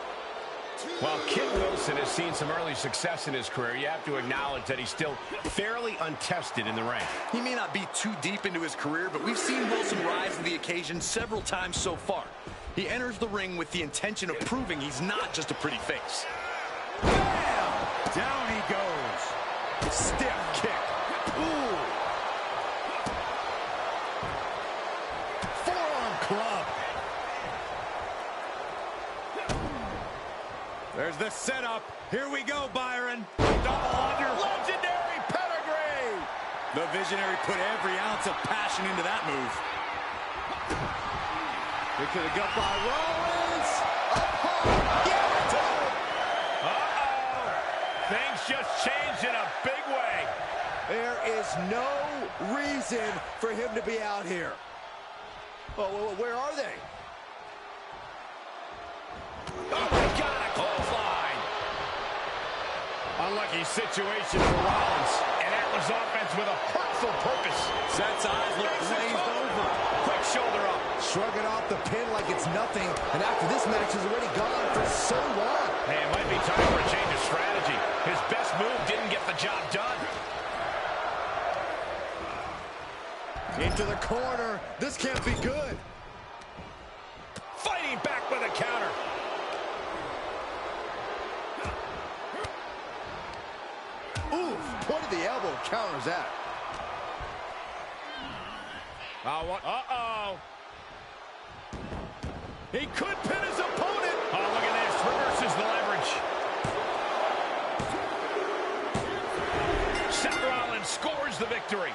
[SPEAKER 2] While Kit Wilson has seen some early success in his career, you have to acknowledge that he's still fairly untested in the ring.
[SPEAKER 3] He may not be too deep into his career, but we've seen Wilson rise to the occasion several times so far. He enters the ring with the intention of proving he's not just a pretty face.
[SPEAKER 6] Bam! Down he goes. Stiff kick.
[SPEAKER 4] Ooh. Forearm club.
[SPEAKER 6] There's the setup. Here we go, Byron. Double under.
[SPEAKER 4] Legendary pedigree.
[SPEAKER 3] The Visionary put every ounce of passion into that move.
[SPEAKER 4] Here to the gut by Rollins. Up high. Give it to him.
[SPEAKER 2] Uh-oh. Things just changed in a big way.
[SPEAKER 4] There is no reason for him to be out here. Oh, where are they?
[SPEAKER 2] Oh, my God, a clothesline. Unlucky situation for Rollins. An Atlas offense with a hurtful purpose.
[SPEAKER 3] Seth's eyes look glazed over.
[SPEAKER 2] Quick shoulder up.
[SPEAKER 4] Shrugging off the pin like it's nothing. And after this match is already gone for so long.
[SPEAKER 2] Hey, it might be time for a change of strategy. His best move didn't get the job done.
[SPEAKER 4] Into the corner. This can't be good.
[SPEAKER 2] Fighting back with a counter.
[SPEAKER 4] Ooh, point of the elbow counters that.
[SPEAKER 2] Uh-oh. He could pin his opponent. Oh, look at this. Reverses the leverage. secures the victory.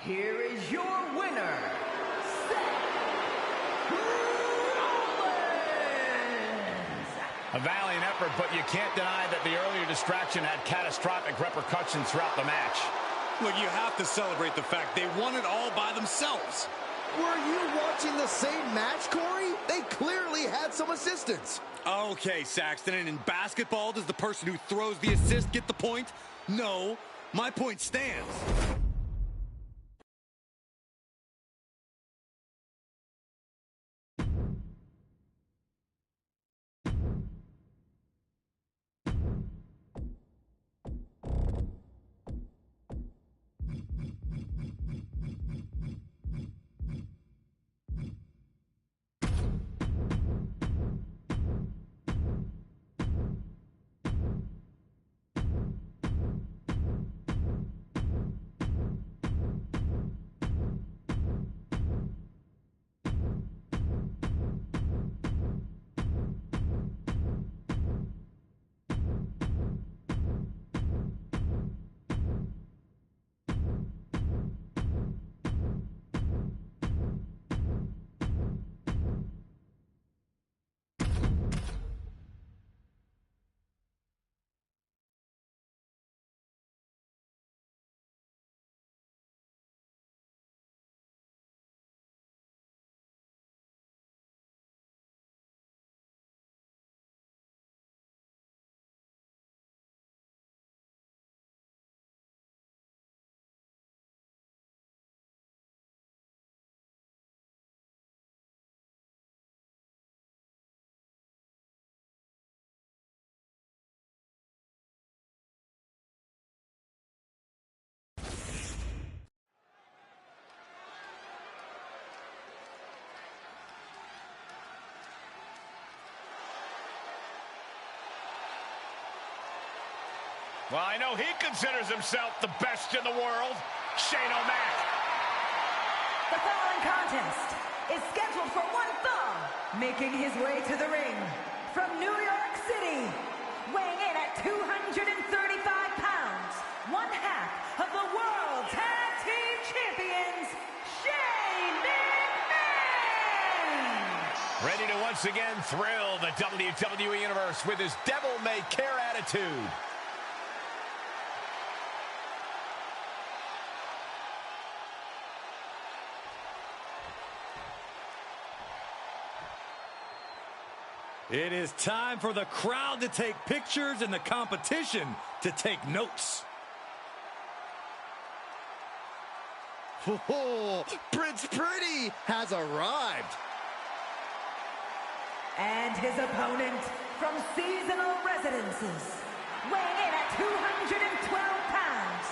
[SPEAKER 5] Here is your winner, Seth Rollins.
[SPEAKER 2] A valiant effort, but you can't deny that the earlier distraction had catastrophic repercussions throughout the match.
[SPEAKER 6] Look, you have to celebrate the fact they won it all by themselves.
[SPEAKER 4] Were you watching the same match, Corey? They clearly had some assistance.
[SPEAKER 6] Okay, Saxton, and in basketball, does the person who throws the assist get the point? No, my point stands.
[SPEAKER 2] Well, I know he considers himself the best in the world, Shane O'Mac.
[SPEAKER 5] The following contest is scheduled for one fall, making his way to the ring from New York City, weighing in at 235 pounds, one half of the World Tag Team Champions, Shane McMahon!
[SPEAKER 2] Ready to once again thrill the WWE Universe with his devil-may-care attitude.
[SPEAKER 6] It is time for the crowd to take pictures and the competition to take notes.
[SPEAKER 4] Oh, Prince Pretty has arrived.
[SPEAKER 5] And his opponent from seasonal residences, weighing in at 212 pounds,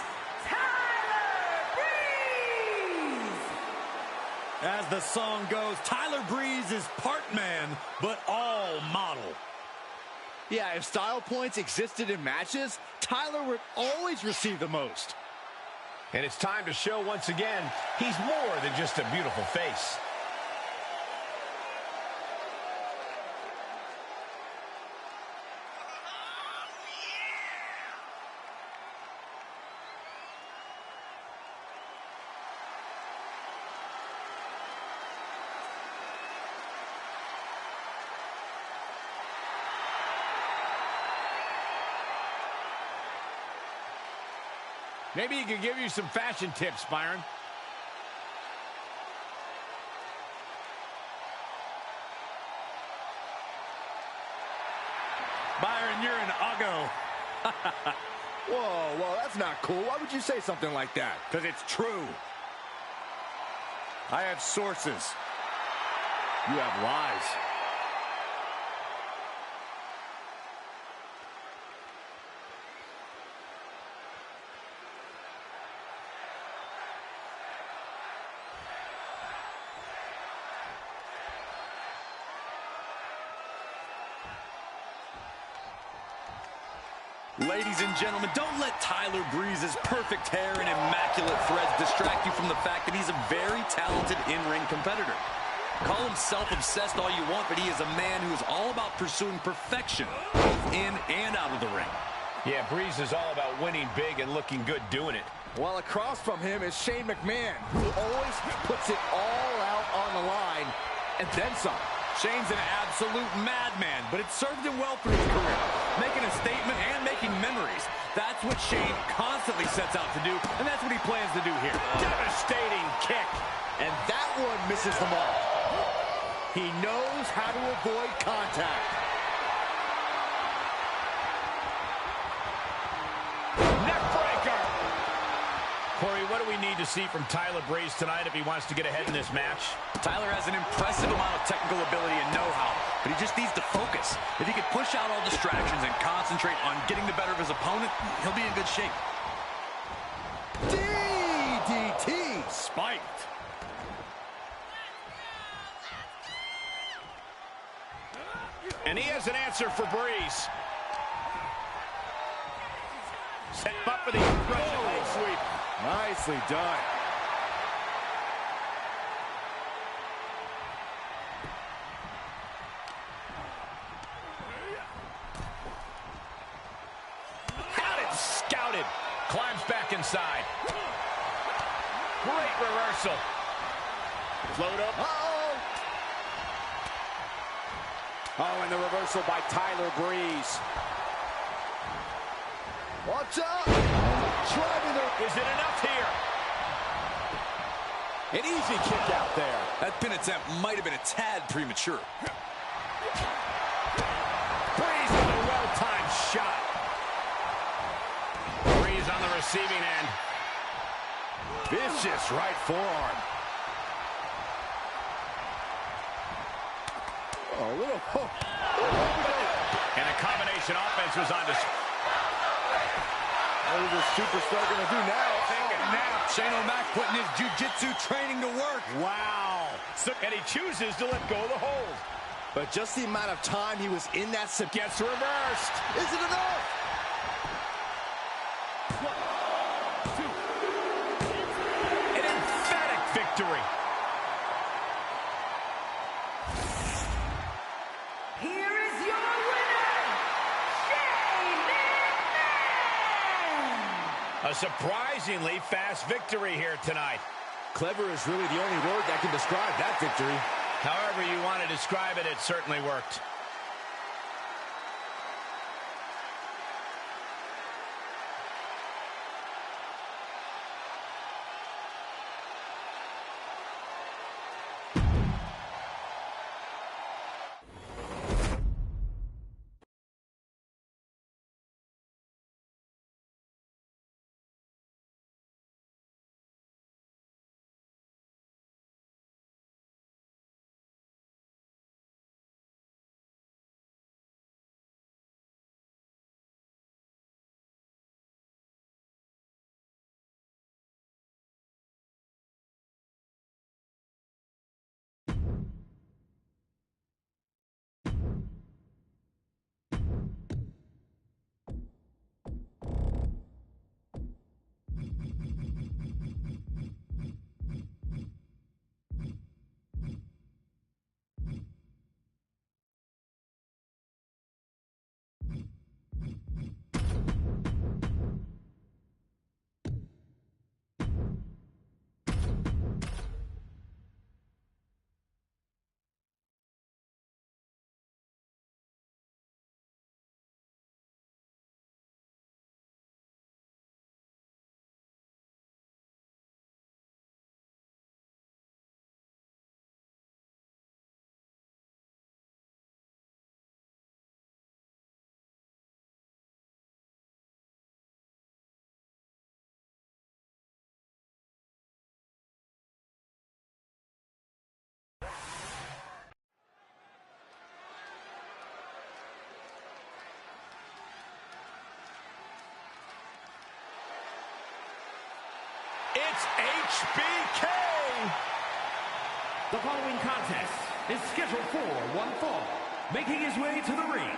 [SPEAKER 5] Tyler Breeze!
[SPEAKER 6] As the song goes, Tyler Breeze is part man, but all model.
[SPEAKER 4] Yeah, if style points existed in matches, Tyler would always receive the most.
[SPEAKER 2] And it's time to show once again, he's more than just a beautiful face. Maybe he could give you some fashion tips, Byron.
[SPEAKER 6] Byron, you're an uggo.
[SPEAKER 4] Whoa, that's not cool. Why would you say something like that?
[SPEAKER 6] Because it's true. I have sources.
[SPEAKER 4] You have lies.
[SPEAKER 3] Ladies and gentlemen, don't let Tyler Breeze's perfect hair and immaculate threads distract you from the fact that he's a very talented in-ring competitor. Call him self-obsessed all you want, but he is a man who is all about pursuing perfection, both in and out of the ring.
[SPEAKER 2] Yeah, Breeze is all about winning big and looking good doing it.
[SPEAKER 4] While across from him is Shane McMahon, who always puts it all out on the line, and then some.
[SPEAKER 3] Shane's an absolute madman, but it served him well through his career, making a statement and making memories. That's what Shane constantly sets out to do, and that's what he plans to do here.
[SPEAKER 2] Devastating kick.
[SPEAKER 4] And that one misses the mark. He knows how to avoid contact.
[SPEAKER 2] Neckbreaker. Corey, what do we need to see from Tyler Breeze tonight if he wants to get ahead in this match?
[SPEAKER 3] Tyler has an impressive amount of technical ability and know-how, but he just needs to focus. If he can push out all distractions and concentrate on getting the better of his opponent, he'll be in good shape.
[SPEAKER 4] DDT.
[SPEAKER 3] Spiked.
[SPEAKER 2] And he has an answer for Breeze. Set him up for the impressive leg sweep.
[SPEAKER 4] Nicely done.
[SPEAKER 2] Had it scouted. Climbs back inside. Great reversal. Float up.
[SPEAKER 4] Oh, and the reversal by Tyler Breeze. Watch out! Driving the...
[SPEAKER 2] Is it enough here?
[SPEAKER 4] An easy kick out there.
[SPEAKER 3] That pin attempt might have been a tad premature.
[SPEAKER 2] Breeze with a well-timed shot. Breeze on the receiving end.
[SPEAKER 4] Vicious right forearm. Oh, little hook.
[SPEAKER 2] And a combination offense was on display.
[SPEAKER 4] What is this superstar going to do now?
[SPEAKER 2] Take a nap.
[SPEAKER 3] Shane O'Mac putting his jiu-jitsu training to work.
[SPEAKER 2] Wow. And he chooses to let go of the hold.
[SPEAKER 4] But just the amount of time he was in that sub
[SPEAKER 2] Gets reversed.
[SPEAKER 4] Is it enough?
[SPEAKER 2] 1, 2. An emphatic victory.
[SPEAKER 5] Here is your winner, Shane McMahon!
[SPEAKER 2] A surprisingly fast victory here tonight.
[SPEAKER 4] Clever is really the only word that can describe that victory.
[SPEAKER 2] However you want to describe it, it certainly worked. It's HBK!
[SPEAKER 1] The following contest is scheduled for one fall. Making his way to the ring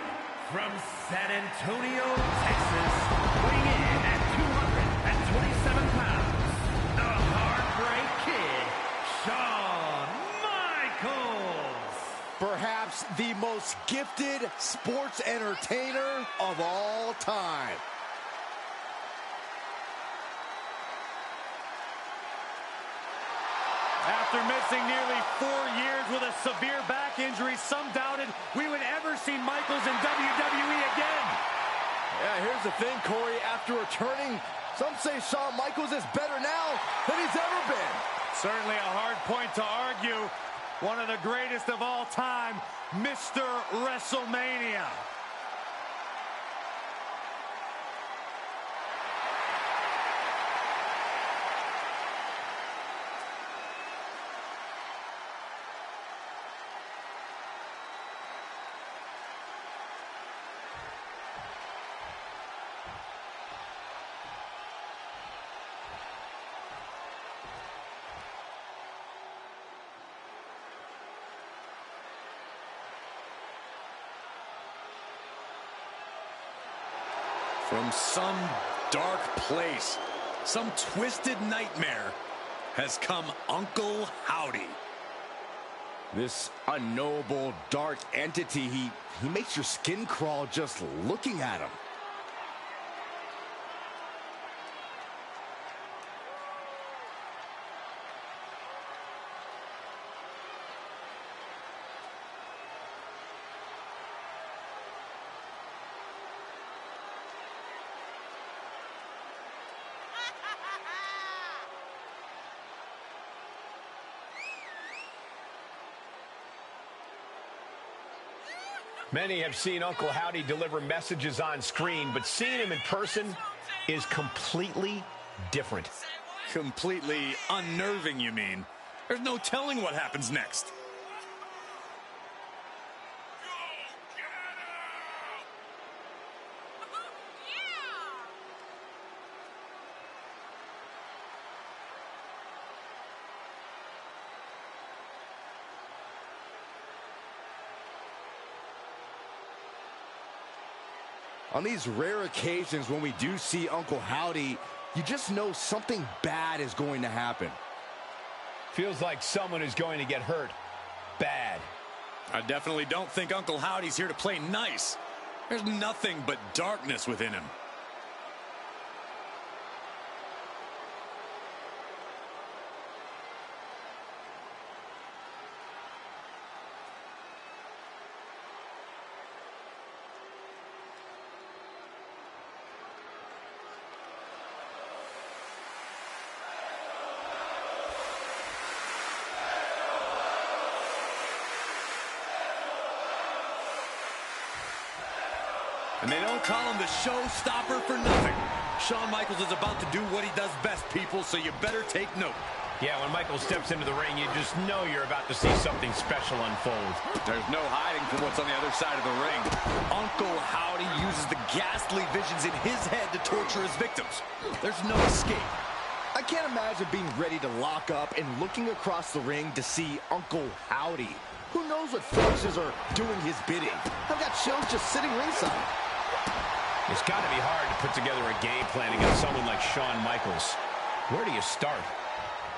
[SPEAKER 1] from San Antonio, Texas, weighing in at 227 pounds, the Heartbreak Kid, Shawn Michaels.
[SPEAKER 4] Perhaps the most gifted sports entertainer of all time.
[SPEAKER 6] After missing nearly 4 years with a severe back injury, some doubted we would ever see Michaels in WWE again.
[SPEAKER 4] Yeah, here's the thing, Corey. After returning, some say Shawn Michaels is better now than he's ever been.
[SPEAKER 6] Certainly a hard point to argue. One of the greatest of all time, Mr. WrestleMania.
[SPEAKER 3] From some dark place, some twisted nightmare, has come Uncle Howdy.
[SPEAKER 4] This unknowable dark entity, he makes your skin crawl just looking at him.
[SPEAKER 2] Many have seen Uncle Howdy deliver messages on screen, but seeing him in person is completely different.
[SPEAKER 3] Completely unnerving, you mean? There's no telling what happens next.
[SPEAKER 4] On these rare occasions when we do see Uncle Howdy, you just know something bad is going to happen.
[SPEAKER 2] Feels like someone is going to get hurt bad.
[SPEAKER 3] I definitely don't think Uncle Howdy's here to play nice. There's nothing but darkness within him. And they don't call him the showstopper for nothing. Shawn Michaels is about to do what he does best, people, so you better take note.
[SPEAKER 2] Yeah, when Michaels steps into the ring, you just know you're about to see something special unfold.
[SPEAKER 3] There's no hiding from what's on the other side of the ring. Uncle Howdy uses the ghastly visions in his head to torture his victims. There's no escape.
[SPEAKER 4] I can't imagine being ready to lock up and looking across the ring to see Uncle Howdy. Who knows what forces are doing his bidding? I've got chills just sitting ringside.
[SPEAKER 2] It's got to be hard to put together a game plan against someone like Shawn Michaels. Where do you start?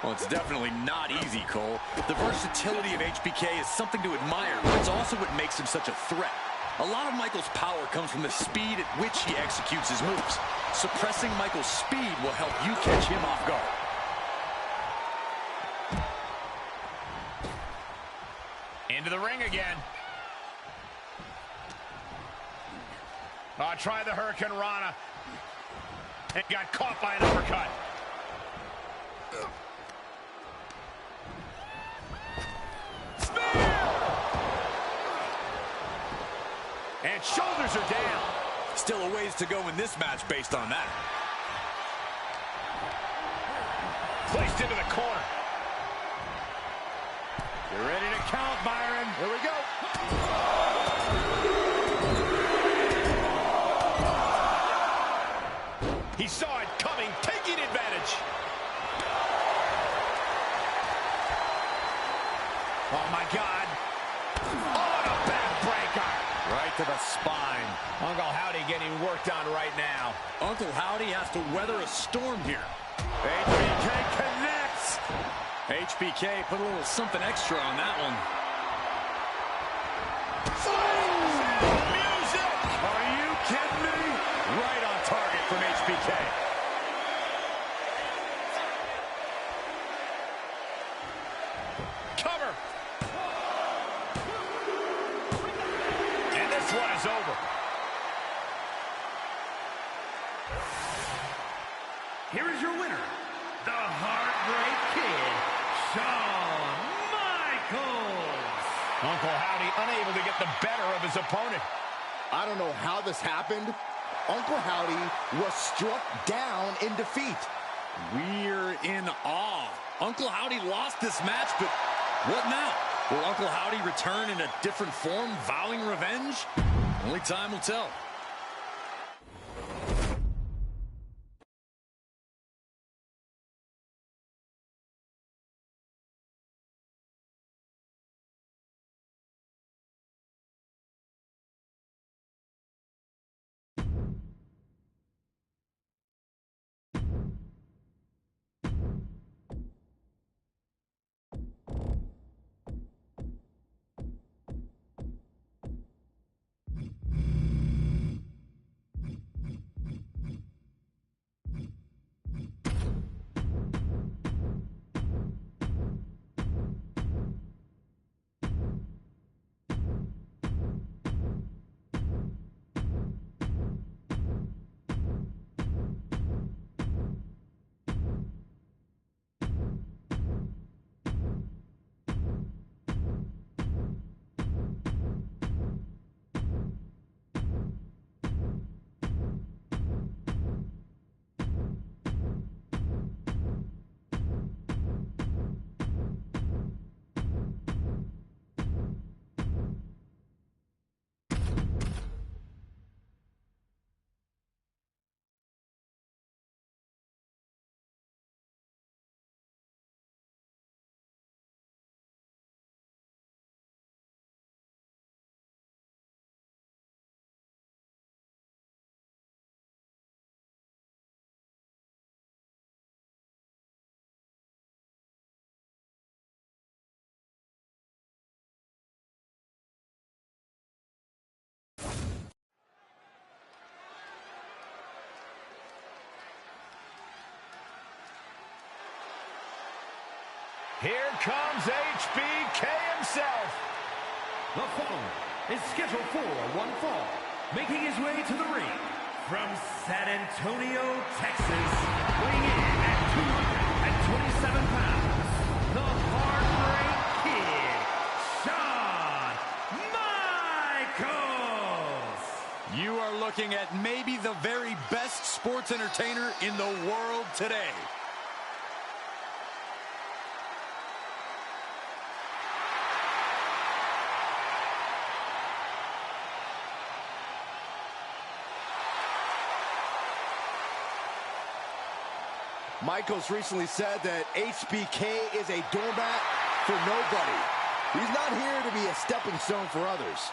[SPEAKER 3] Well, it's definitely not easy, Cole. The versatility of HBK is something to admire, but it's also what makes him such a threat. A lot of Michaels' power comes from the speed at which he executes his moves. Suppressing Michaels' speed will help you catch him off guard.
[SPEAKER 2] Into the ring again. Oh, try the Hurricane Rana. And got caught by an uppercut. Spear! And shoulders are down.
[SPEAKER 3] Still a ways to go in this match based on that.
[SPEAKER 2] Placed into the corner.
[SPEAKER 6] You're ready to count, Byron.
[SPEAKER 4] Here we go.
[SPEAKER 2] He saw it coming, taking advantage. Oh, my God. Oh, and a backbreaker.
[SPEAKER 3] Right to the spine.
[SPEAKER 2] Uncle Howdy getting worked on right now.
[SPEAKER 3] Uncle Howdy has to weather a storm here.
[SPEAKER 6] HBK connects.
[SPEAKER 3] HBK put a little something extra on that one.
[SPEAKER 2] one is over.
[SPEAKER 1] Here is your winner, the Heartbreak Kid, Shawn Michaels.
[SPEAKER 2] Uncle Howdy unable to get the better of his opponent.
[SPEAKER 4] I don't know how this happened. Uncle Howdy was struck down in defeat.
[SPEAKER 3] We're in awe. Uncle Howdy lost this match, but what now? Will Uncle Howdy return in a different form, vowing revenge? Only time will tell.
[SPEAKER 2] Here comes HBK himself.
[SPEAKER 1] The following is scheduled for one fall, making his way to the ring from San Antonio, Texas, weighing in at 227 pounds, the Heartbreak Kid, Shawn Michaels.
[SPEAKER 3] You are looking at maybe the very best sports entertainer in the world today.
[SPEAKER 4] Michaels recently said that HBK is a doormat for nobody. He's not here to be a stepping stone for others.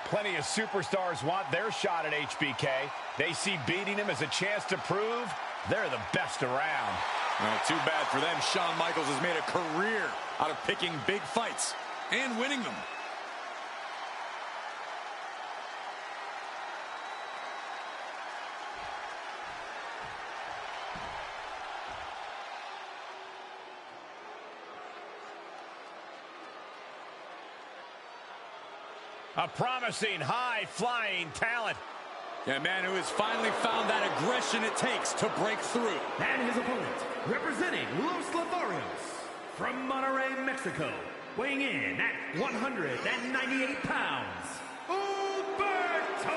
[SPEAKER 2] Plenty of superstars want their shot at HBK. They see beating him as a chance to prove they're the best around.
[SPEAKER 3] Well, too bad for them. Shawn Michaels has made a career out of picking big fights and winning them.
[SPEAKER 2] A promising, high-flying talent.
[SPEAKER 3] A man who has finally found that aggression it takes to break through.
[SPEAKER 1] And his opponent, representing Los Lotharios, from Monterrey, Mexico, weighing in at 198 pounds, Humberto!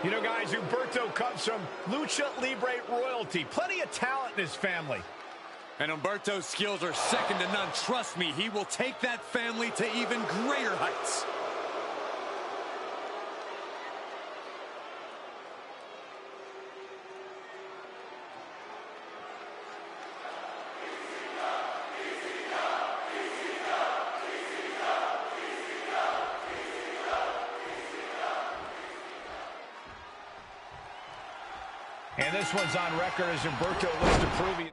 [SPEAKER 2] You know, guys, Humberto comes from Lucha Libre royalty. Plenty of talent in his family.
[SPEAKER 3] And Humberto's skills are second to none. Trust me, he will take that family to even greater heights.
[SPEAKER 2] And this one's on record as Humberto looks to prove he...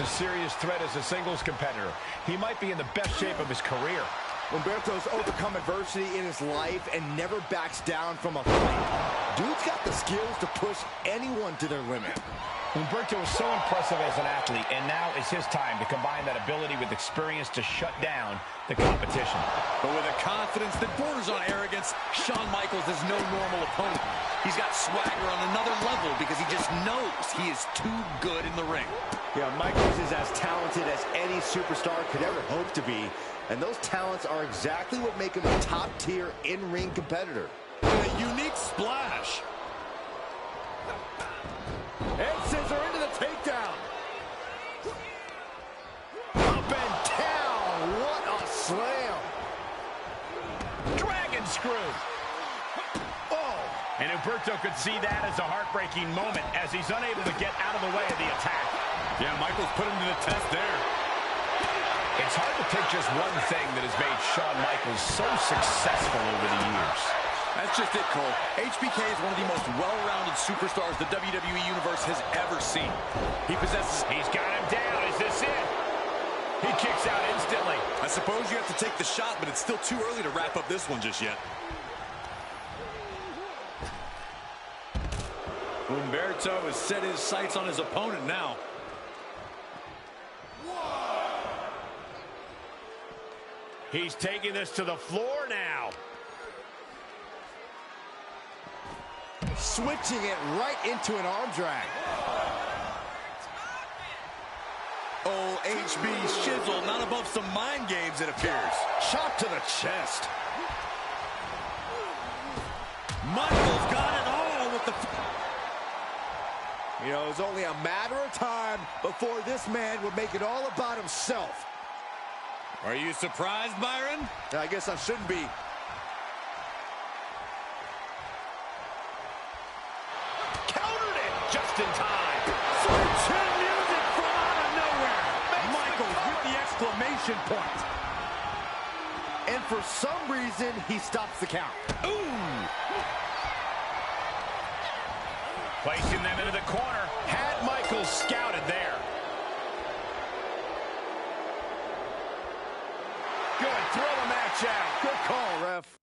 [SPEAKER 2] a serious threat as a singles competitor. He might be in the best shape of his career.
[SPEAKER 4] Humberto's overcome adversity in his life and never backs down from a fight. Dude's got the skills to push anyone to their limit.
[SPEAKER 2] Humberto is so impressive as an athlete, and now is his time to combine that ability with experience to shut down the competition.
[SPEAKER 3] But with a confidence that borders on arrogance, Shawn Michaels is no normal opponent. He's got swagger on another level because he just knows he is too good in the ring.
[SPEAKER 4] Yeah, Michaels is as talented as any superstar could ever hope to be, and those talents are exactly what make him a top-tier in-ring competitor.
[SPEAKER 3] With a unique splash.
[SPEAKER 4] And scissor into the takedown. Up and down. What a slam.
[SPEAKER 2] Dragon screw. Oh. And Humberto could see that as a heartbreaking moment as he's unable to get out of the way of the attack.
[SPEAKER 3] Yeah, Michaels put him to the test there.
[SPEAKER 2] It's hard to pick just one thing that has made Shawn Michaels so successful over the years.
[SPEAKER 3] That's just it, Cole. HBK is one of the most well-rounded superstars the WWE Universe has ever seen. He possesses...
[SPEAKER 2] He's got him down. Is this it? He kicks out instantly.
[SPEAKER 3] I suppose you have to take the shot, but it's still too early to wrap up this one just yet. Humberto has set his sights on his opponent now.
[SPEAKER 2] He's taking this to the floor now.
[SPEAKER 4] Switching it right into an arm drag.
[SPEAKER 3] Oh, HB Shizzle, not above some mind games, it appears.
[SPEAKER 4] Shot to the chest.
[SPEAKER 3] Michaels got it all with the...
[SPEAKER 4] You know, it was only a matter of time before this man would make it all about himself.
[SPEAKER 3] Are you surprised, Byron?
[SPEAKER 4] I guess I shouldn't be.
[SPEAKER 2] Countered it just in time.
[SPEAKER 6] Switching music from out of nowhere. Michaels with the exclamation point.
[SPEAKER 4] And for some reason, he stops the count.
[SPEAKER 2] Ooh. Placing them into the corner. Had Michaels scouted there. Good, throw the match out.
[SPEAKER 4] Good call, ref.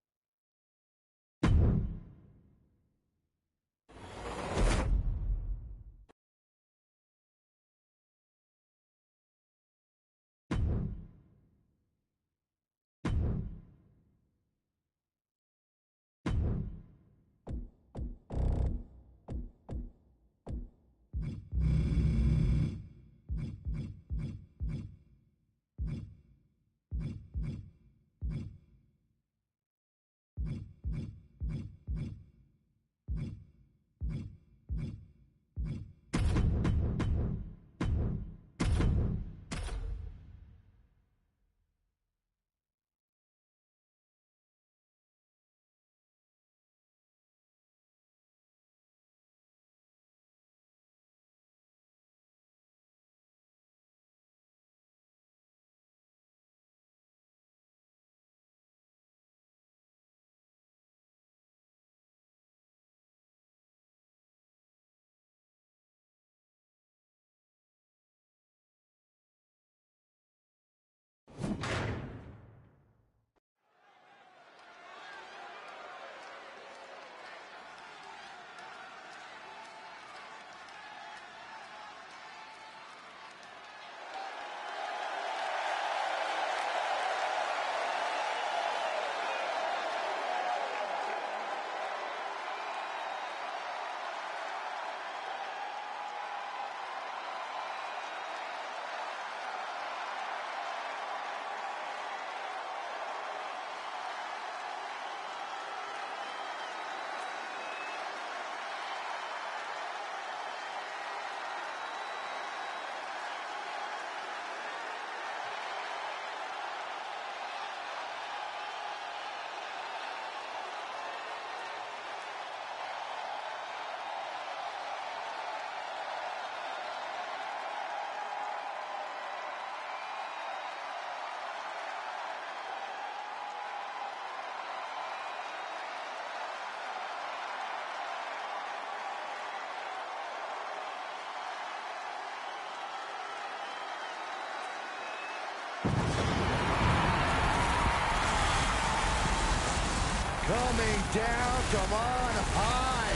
[SPEAKER 4] coming down from on high.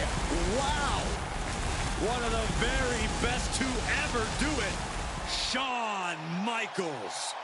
[SPEAKER 4] Wow.
[SPEAKER 6] One of the very best to ever do it, Shawn Michaels.